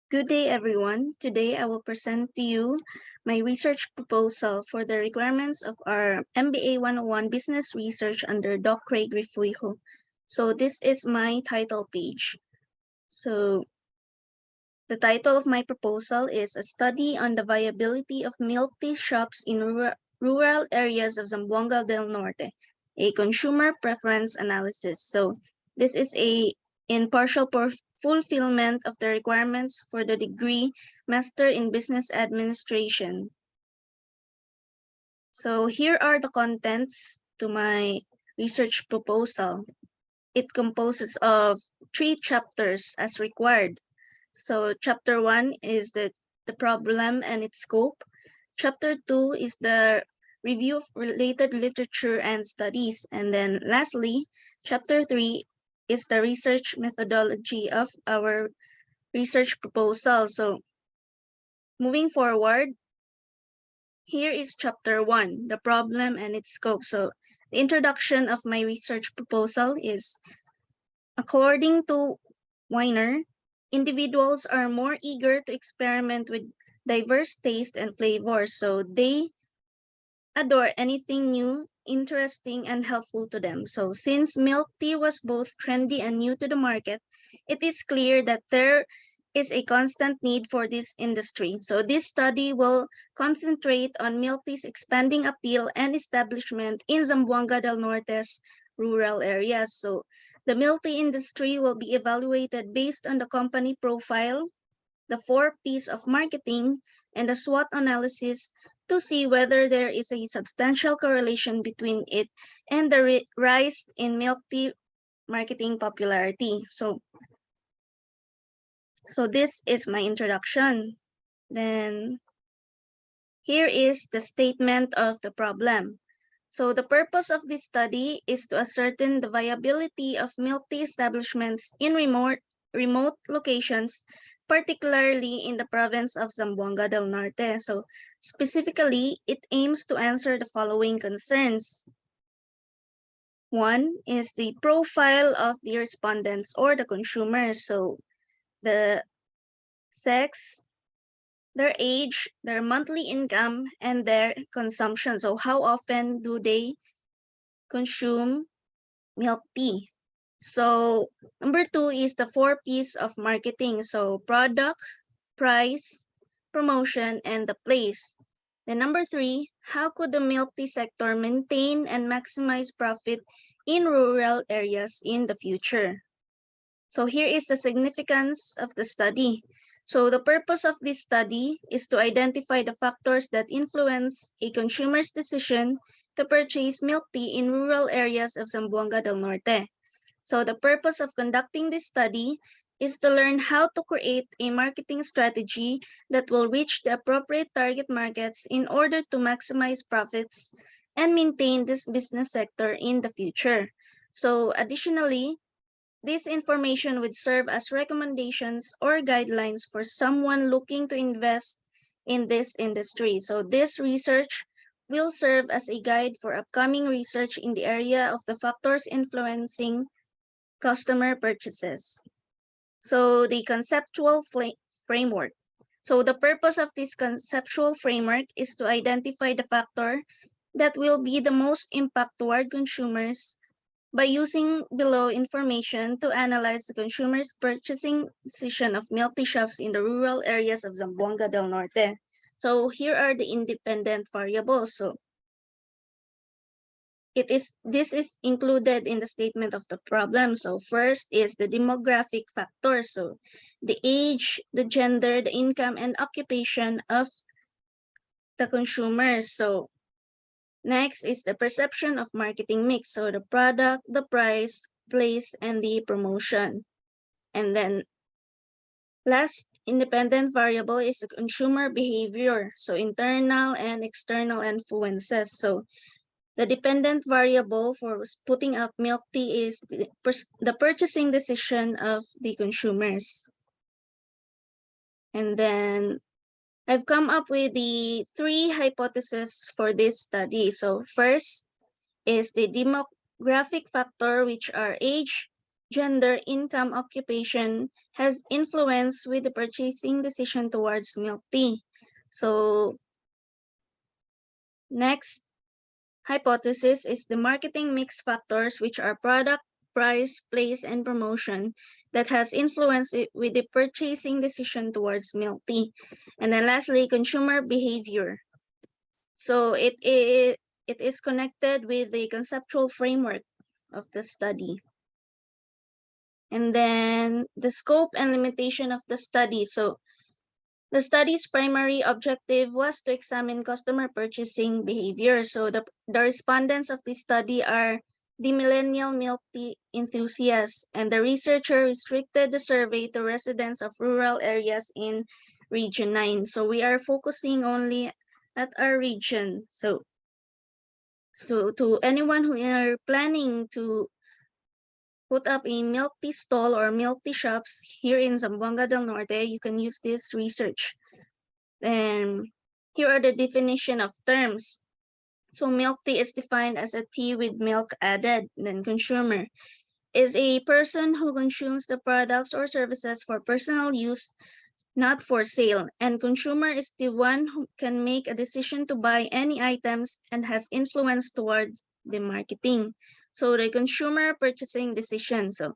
Good day, everyone. Today, I will present to you my research proposal for the requirements of our MBA 101 Business Research under Doc Craig Rifuijo. So this is my title page. So the title of my proposal is A Study on the Viability of Milk Tea Shops in Rural Areas of Zamboanga del Norte, a Consumer Preference Analysis. So this is in partial fulfillment of the requirements for the degree Master in Business Administration. So here are the contents to my research proposal. It composes of 3 chapters as required. So chapter 1 is the problem and its scope. Chapter 2 is the review of related literature and studies. And then lastly, chapter 3 is the research methodology of our research proposal. So moving forward, here is chapter 1, the problem and its scope. So the introduction of my research proposal is, according to Weiner, individuals are more eager to experiment with diverse tastes and flavors, so they adore anything new, interesting, and helpful to them. So since milk tea was both trendy and new to the market, it is clear that there is a constant need for this industry. So this study will concentrate on milk tea's expanding appeal and establishment in Zamboanga del Norte's rural areas. So the milk tea industry will be evaluated based on the company profile, the 4 P's of marketing, and the SWOT analysis to see whether there is a substantial correlation between it and the rise in milk tea marketing popularity. So this is my introduction. Then here is the statement of the problem. So the purpose of this study is to ascertain the viability of milk tea establishments in remote locations, particularly in the province of Zamboanga del Norte. So specifically, it aims to answer the following concerns. One is the profile of the respondents or the consumers. So the sex, their age, their monthly income, and their consumption. So how often do they consume milk tea? So number 2 is the 4 P's of marketing. So product, price, promotion, and the place. Then number 3, how could the milk tea sector maintain and maximize profit in rural areas in the future? So here is the significance of the study. So the purpose of this study is to identify the factors that influence a consumer's decision to purchase milk tea in rural areas of Zamboanga del Norte. So the purpose of conducting this study is to learn how to create a marketing strategy that will reach the appropriate target markets in order to maximize profits and maintain this business sector in the future. So additionally, this information would serve as recommendations or guidelines for someone looking to invest in this industry. So this research will serve as a guide for upcoming research in the area of the factors influencing customer purchases. So the conceptual framework. So the purpose of this conceptual framework is to identify the factor that will be the most impact toward consumers by using below information to analyze the consumer's purchasing decision of milk tea shops in the rural areas of Zamboanga del Norte. So here are the independent variables. So this is included in the statement of the problem. So first is the demographic factors. So the age, the gender, the income, and occupation of the consumers. So next is the perception of marketing mix. So the product, the price, place, and the promotion. And then last independent variable is the consumer behavior. So internal and external influences. So the dependent variable for putting up milk tea is the purchasing decision of the consumers. And then I've come up with the 3 hypotheses for this study. So first is the demographic factor, which are age, gender, income, occupation has influence with the purchasing decision towards milk tea. So next hypothesis is the marketing mix factors, which are product, price, place, and promotion that has influenced it with the purchasing decision towards milk tea. And then lastly, consumer behavior. So it is connected with the conceptual framework of the study. And then the scope and limitation of the study. So the study's primary objective was to examine customer purchasing behavior. So the respondents of the study are the millennial milk tea enthusiasts, and the researcher restricted the survey to residents of rural areas in Region 9. So we are focusing only at our region. So to anyone who are planning to put up a milk tea stall or milk tea shops here in Zamboanga del Norte, you can use this research. And here are the definition of terms. So milk tea is defined as a tea with milk added. Then consumer is a person who consumes the products or services for personal use, not for sale. And consumer is the one who can make a decision to buy any items and has influence towards the marketing. So the consumer purchasing decision. So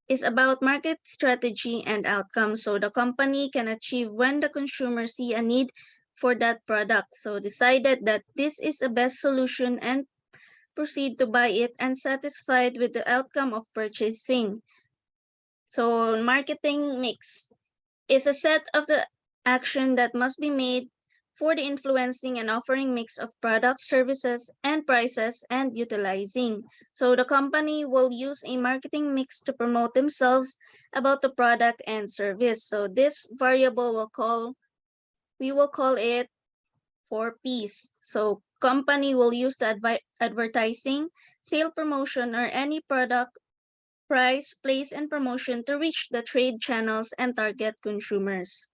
is about market strategy and outcome. So the company can achieve when the consumer see a need for that product. So decided that this is the best solution and proceed to buy it and satisfied with the outcome of purchasing. So marketing mix is a set of the action that must be made for the influencing and offering mix of products, services, and prices and utilizing. So the company will use a marketing mix to promote themselves about the product and service. So this variable we will call it 4Ps. So company will use the advertising, sale promotion, or any product, price, place, and promotion to reach the trade channels and target consumers.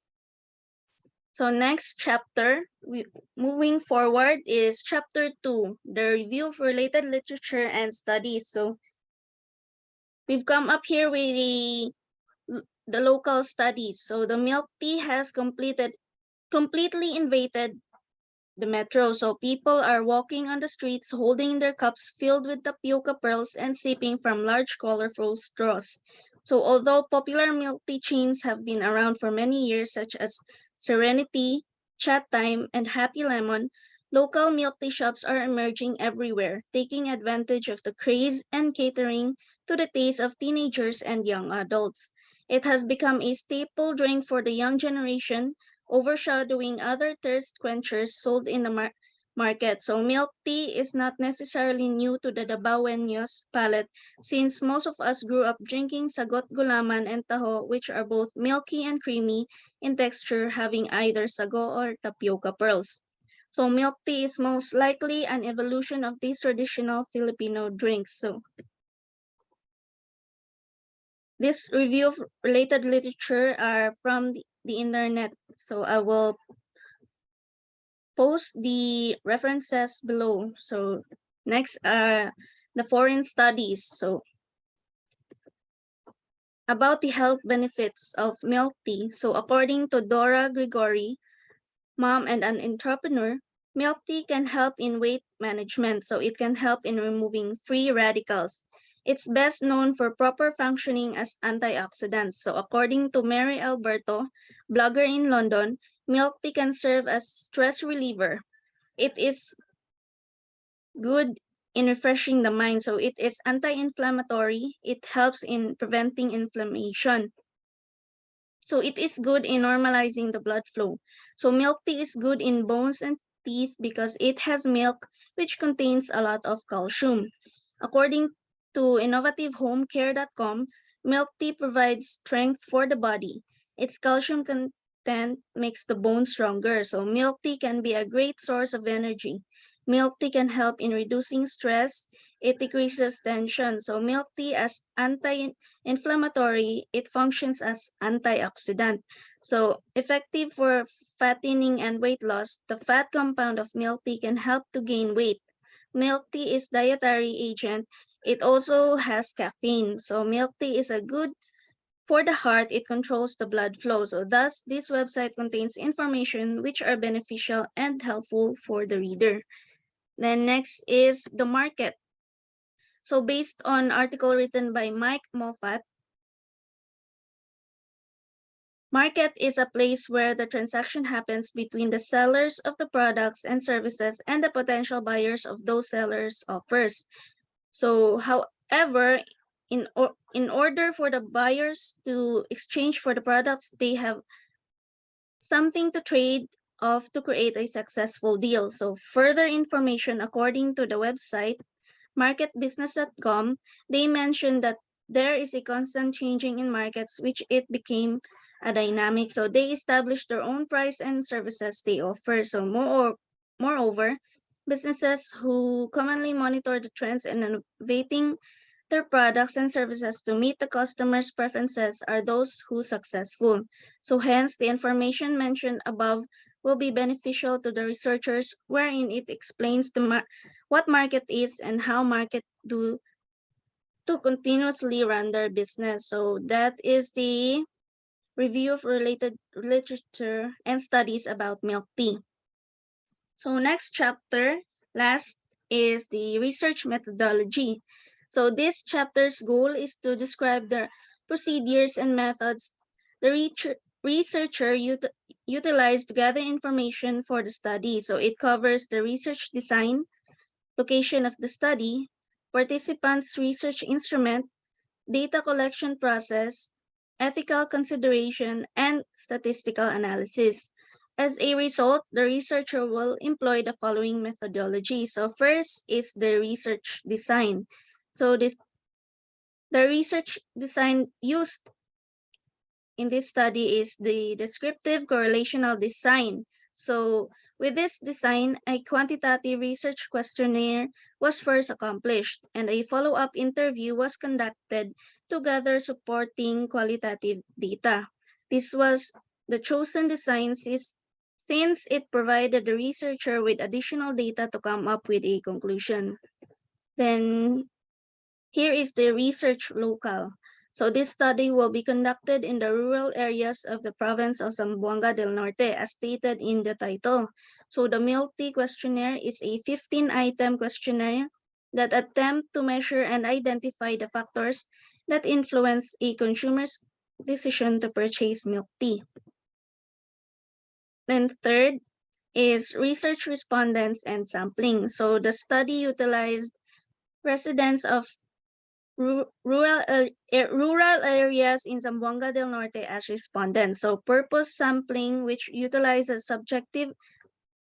So next chapter, moving forward, is chapter 2, the review of related literature and studies. So we've come up here with the local studies. So the milk tea has completely invaded the metro. So people are walking on the streets holding their cups filled with tapioca pearls and sipping from large colorful straws. So although popular milk tea chains have been around for many years, such as Serenity, Chat Time, and Happy Lemon, local milk tea shops are emerging everywhere, taking advantage of the craze and catering to the taste of teenagers and young adults. It has become a staple drink for the young generation, overshadowing other thirst quenchers sold in the market. So milk tea is not necessarily new to the Dabaweños palate, since most of us grew up drinking sagot gulaman and taho, which are both milky and creamy in texture, having either sago or tapioca pearls. So milk tea is most likely an evolution of these traditional Filipino drinks. So this review of related literature are from the internet. So I will post the references below. So next, the foreign studies. So about the health benefits of milk tea. So according to Dora Grigori, mom and an entrepreneur, milk tea can help in weight management. So it can help in removing free radicals. It's best known for proper functioning as antioxidants. So according to Mary Alberto, blogger in London, milk tea can serve as stress reliever. It is good in refreshing the mind. So it is anti-inflammatory. It helps in preventing inflammation. So it is good in normalizing the blood flow. So milk tea is good in bones and teeth because it has milk which contains a lot of calcium. According to innovativehomecare.com, milk tea provides strength for the body. Its calcium content makes the bones stronger. So milk tea can be a great source of energy. Milk tea can help in reducing stress. It decreases tension. So milk tea as anti-inflammatory, it functions as antioxidant. So effective for fattening and weight loss, the fat compound of milk tea can help to gain weight. Milk tea is dietary agent. It also has caffeine. So milk tea is a good for the heart. It controls the blood flow. So thus, this website contains information which are beneficial and helpful for the reader. Then next is the market. So based on article written by Mike Moffat, market is a place where the transaction happens between the sellers of the products and services and the potential buyers of those sellers' offers. So, however, in order for the buyers to exchange for the products, they have something to trade off to create a successful deal. So, further information according to the website marketbusiness.com, they mentioned that there is a constant changing in markets, which it became a dynamic. So they established their own price and services they offer. So moreover, businesses who commonly monitor the trends and innovating their products and services to meet the customer's preferences are those who successful. So hence, the information mentioned above will be beneficial to the researchers, wherein it explains what market is and how market do to continuously run their business. So that is the review of related literature and studies about milk tea. So next chapter, last, is the research methodology. So this chapter's goal is to describe the procedures and methods the researcher utilized to gather information for the study. So it covers the research design, location of the study, participants' research instrument, data collection process, ethical consideration, and statistical analysis. As a result, the researcher will employ the following methodology. So first is the research design. So the research design used in this study is the descriptive correlational design. So with this design, a quantitative research questionnaire was first accomplished, and a follow-up interview was conducted to gather supporting qualitative data. This was the chosen design since it provided the researcher with additional data to come up with a conclusion. Then here is the research locale. So this study will be conducted in the rural areas of the province of Zamboanga del Norte, as stated in the title. So the milk tea questionnaire is a 15-item questionnaire that attempt to measure and identify the factors that influence a consumer's decision to purchase milk tea. Then third is research respondents and sampling. So the study utilized residents of rural areas in Zamboanga del Norte as respondents. So purpose sampling, which utilizes subjective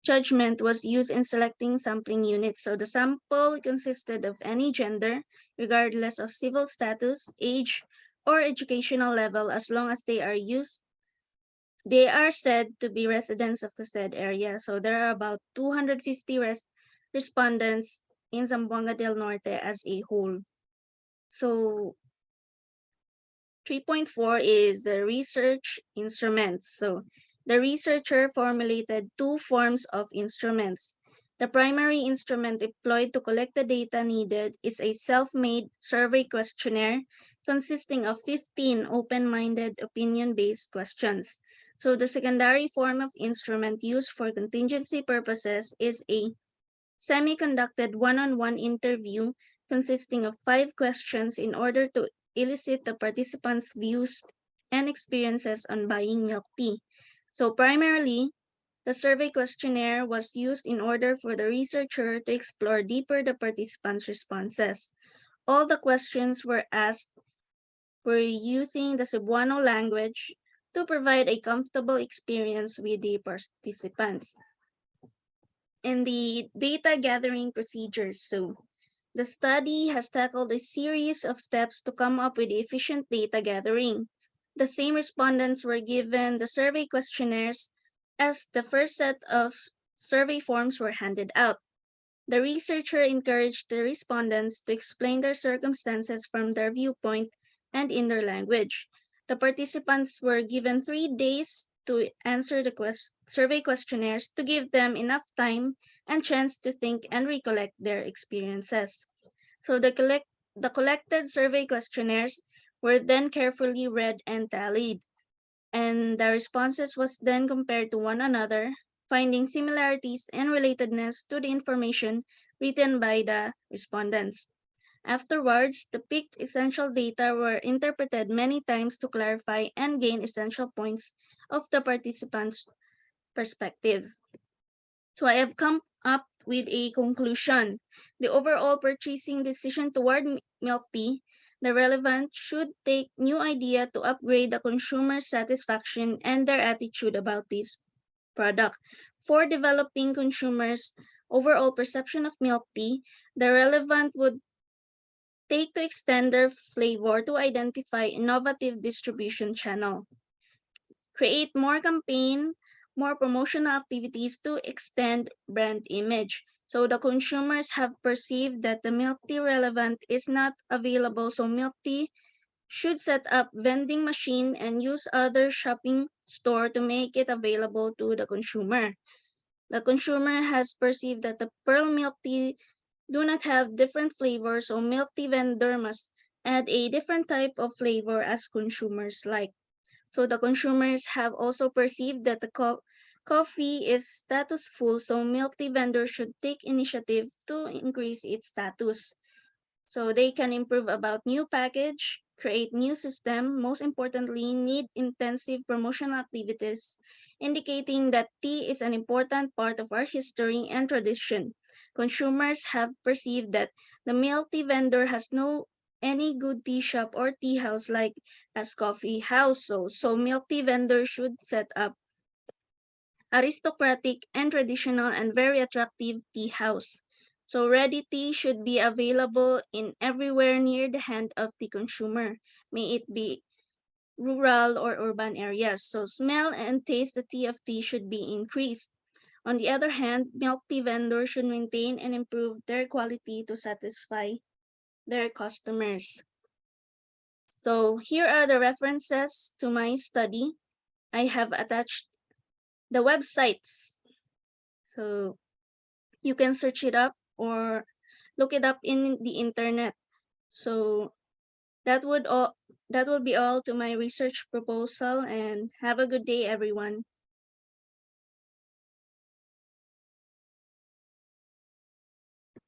judgment, was used in selecting sampling units. So the sample consisted of any gender, regardless of civil status, age, or educational level, as long as they are said to be residents of the said area. So there are about 250 respondents in Zamboanga del Norte as a whole. So 3.4 is the research instruments. So the researcher formulated two forms of instruments. The primary instrument employed to collect the data needed is a self-made survey questionnaire consisting of 15 open-minded opinion-based questions. So the secondary form of instrument used for contingency purposes is a semi-conducted one-on-one interview consisting of 5 questions in order to elicit the participants' views and experiences on buying milk tea. So primarily, the survey questionnaire was used in order for the researcher to explore deeper the participants' responses. All the questions were asked were using the Cebuano language to provide a comfortable experience with the participants. And the data gathering procedures. So the study has tackled a series of steps to come up with efficient data gathering. The same respondents were given the survey questionnaires as the first set of survey forms were handed out. The researcher encouraged the respondents to explain their circumstances from their viewpoint and in their language. The participants were given 3 days to answer the survey questionnaires to give them enough time and chance to think and recollect their experiences. So the The collected survey questionnaires were then carefully read and tallied, and the responses was then compared to one another, finding similarities and relatedness to the information written by the respondents. Afterwards, the picked essential data were interpreted many times to clarify and gain essential points of the participants' perspectives. So I have come up with a conclusion. The overall purchasing decision toward milk tea, the relevant should take new idea to upgrade the consumer's satisfaction and their attitude about this product. For developing consumers' overall perception of milk tea, the relevant would take to extend their flavor to identify innovative distribution channel, create more campaign, more promotional activities to extend brand image. So the consumers have perceived that the milk tea relevant is not available, so milk tea should set up vending machine and use other shopping store to make it available to the consumer. The consumer has perceived that the pearl milk tea do not have different flavors, so milk tea vendor must add a different type of flavor as consumers like. So the consumers have also perceived that the coffee is statusful, so milk tea vendors should take initiative to increase its status. So they can improve about new package, create new system, most importantly, need intensive promotional activities, indicating that tea is an important part of our history and tradition. Consumers have perceived that the milk tea vendor has no any good tea shop or tea house like as coffee house. So milk tea vendor should set up aristocratic and traditional and very attractive tea house. So ready tea should be available in everywhere near the hand of the consumer, may it be rural or urban areas. So smell and taste the tea of tea should be increased. On the other hand, milk tea vendors should maintain and improve their quality to satisfy their customers. So here are the references to my study. I have attached the websites. So you can search it up or look it up in the internet. So that would all that will be all to my research proposal, and have a good day everyone.